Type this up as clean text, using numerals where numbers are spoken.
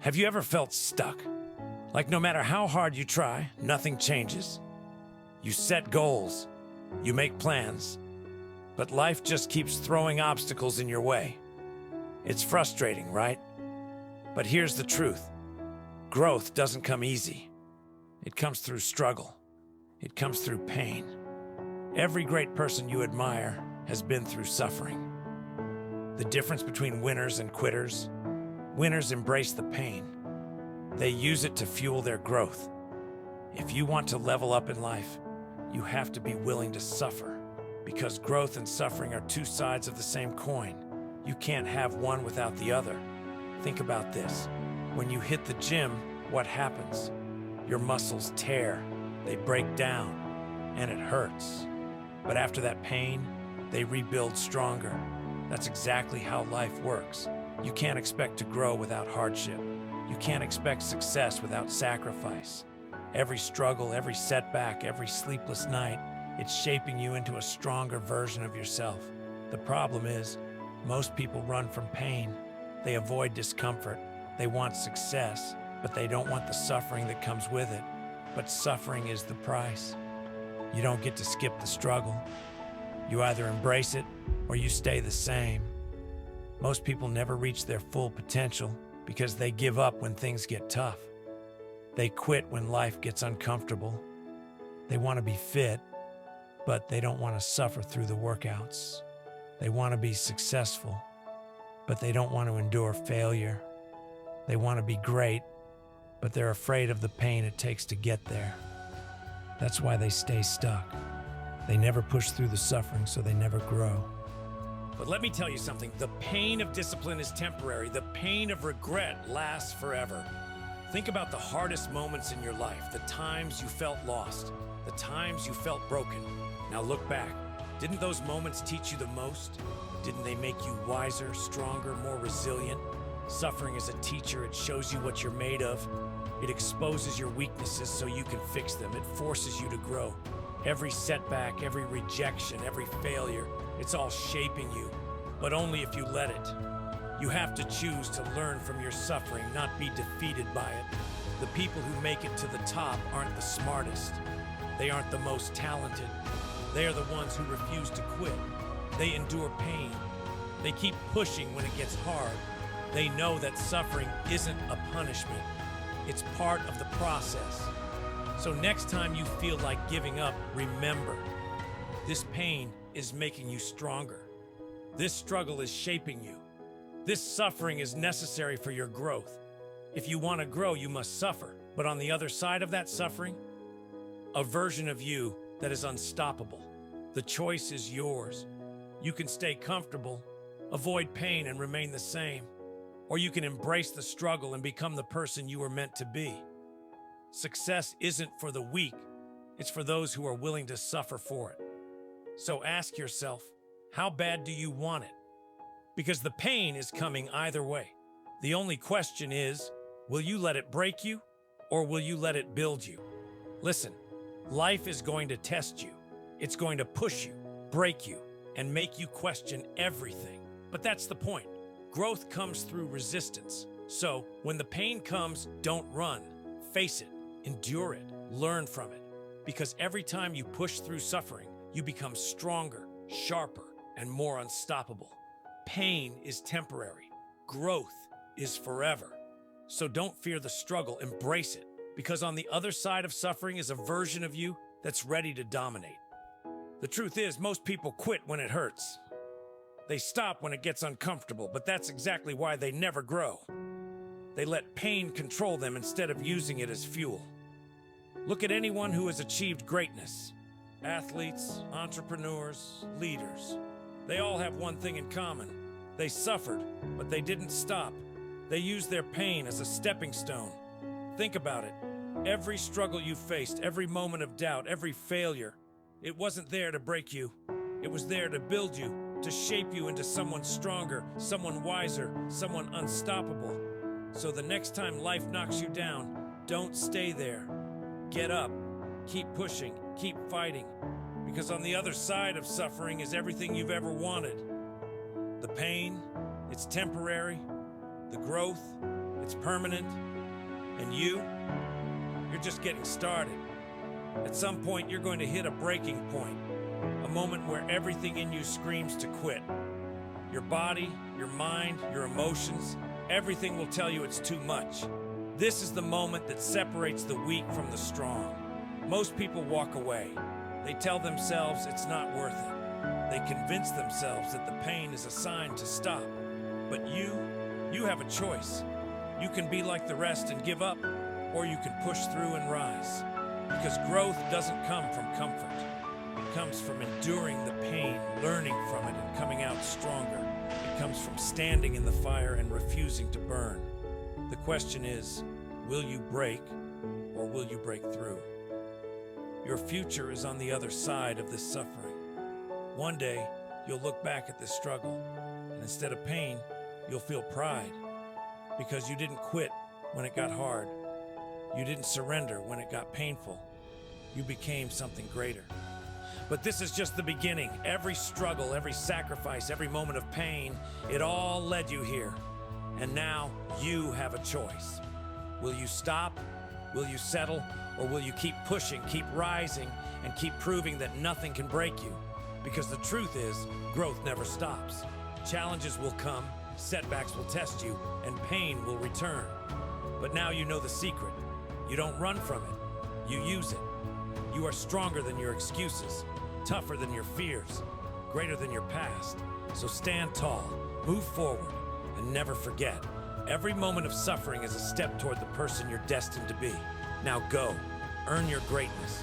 Have you ever felt stuck? Like no matter how hard you try, nothing changes? You set goals, you make plans, but life just keeps throwing obstacles in your way. It's frustrating, right? But here's the truth. Growth doesn't come easy. It comes through struggle. It comes through pain. Every great person you admire has been through suffering. The difference between winners and quitters: winners embrace the pain. They use it to fuel their growth. If you want to level up in life, you have to be willing to suffer, because growth and suffering are two sides of the same coin. You can't have one without the other. Think about this. When you hit the gym, what happens? Your muscles tear, they break down, and it hurts. But after that pain, they rebuild stronger. That's exactly how life works. You can't expect to grow without hardship. You can't expect success without sacrifice. Every struggle, every setback, every sleepless night, it's shaping you into a stronger version of yourself. The problem is, most people run from pain. They avoid discomfort. They want success, but they don't want the suffering that comes with it. But suffering is the price. You don't get to skip the struggle. You either embrace it or you stay the same. Most people never reach their full potential because they give up when things get tough. They quit when life gets uncomfortable. They want to be fit, but they don't want to suffer through the workouts. They want to be successful, but they don't want to endure failure. They want to be great, but they're afraid of the pain it takes to get there. That's why they stay stuck. They never push through the suffering, so they never grow. But let me tell you something. The pain of discipline is temporary. The pain of regret lasts forever. Think about the hardest moments in your life, the times you felt lost, the times you felt broken. Now look back. Didn't those moments teach you the most? Didn't they make you wiser, stronger, more resilient? Suffering is a teacher. It shows you what you're made of. It exposes your weaknesses so you can fix them. It forces you to grow. Every setback, every rejection, every failure, it's all shaping you, but only if you let it. You have to choose to learn from your suffering, not be defeated by it. The people who make it to the top aren't the smartest. They aren't the most talented. They are the ones who refuse to quit. They endure pain. They keep pushing when it gets hard. They know that suffering isn't a punishment. It's part of the process. So next time you feel like giving up, remember, this pain is making you stronger. This struggle is shaping you. This suffering is necessary for your growth. If you want to grow, you must suffer. But on the other side of that suffering, a version of you that is unstoppable. The choice is yours. You can stay comfortable, avoid pain, and remain the same. Or you can embrace the struggle and become the person you were meant to be. Success isn't for the weak. It's for those who are willing to suffer for it. So ask yourself, how bad do you want it? Because the pain is coming either way. The only question is, will you let it break you, or will you let it build you? Listen, life is going to test you. It's going to push you, break you, and make you question everything. But that's the point. Growth comes through resistance. So when the pain comes, don't run. Face it, endure it, learn from it. Because every time you push through suffering, you become stronger, sharper, and more unstoppable. Pain is temporary. Growth is forever. So don't fear the struggle, embrace it. Because on the other side of suffering is a version of you that's ready to dominate. The truth is, most people quit when it hurts. They stop when it gets uncomfortable, but that's exactly why they never grow. They let pain control them instead of using it as fuel. Look at anyone who has achieved greatness. Athletes, entrepreneurs, leaders. They all have one thing in common. They suffered, but they didn't stop. They used their pain as a stepping stone. Think about it. Every struggle you faced, every moment of doubt, every failure, it wasn't there to break you. It was there to build you, to shape you into someone stronger, someone wiser, someone unstoppable. So the next time life knocks you down, don't stay there. Get up, keep pushing, keep fighting. Because on the other side of suffering is everything you've ever wanted. The pain, it's temporary. The growth, it's permanent, and you're just getting started. At some point, you're going to hit a breaking point, a moment where everything in you screams to quit. Your body, your mind, your emotions, everything will tell you it's too much. This is the moment that separates the weak from the strong. Most people walk away. They tell themselves it's not worth it. They convince themselves that the pain is a sign to stop. But you have a choice. You can be like the rest and give up, or you can push through and rise. Because growth doesn't come from comfort. It comes from enduring the pain, learning from it, and coming out stronger. It comes from standing in the fire and refusing to burn. The question is, will you break, or will you break through? Your future is on the other side of this suffering. One day, you'll look back at this struggle, and instead of pain, you'll feel pride. Because you didn't quit when it got hard. You didn't surrender when it got painful. You became something greater. But this is just the beginning. Every struggle, every sacrifice, every moment of pain, it all led you here. And now you have a choice. Will you stop? Will you settle? Or will you keep pushing, keep rising, and keep proving that nothing can break you? Because the truth is, growth never stops. Challenges will come, setbacks will test you, and pain will return. But now you know the secret. You don't run from it. You use it. You are stronger than your excuses, tougher than your fears, greater than your past. So stand tall, move forward, and never forget, every moment of suffering is a step toward the person you're destined to be. Now go, earn your greatness,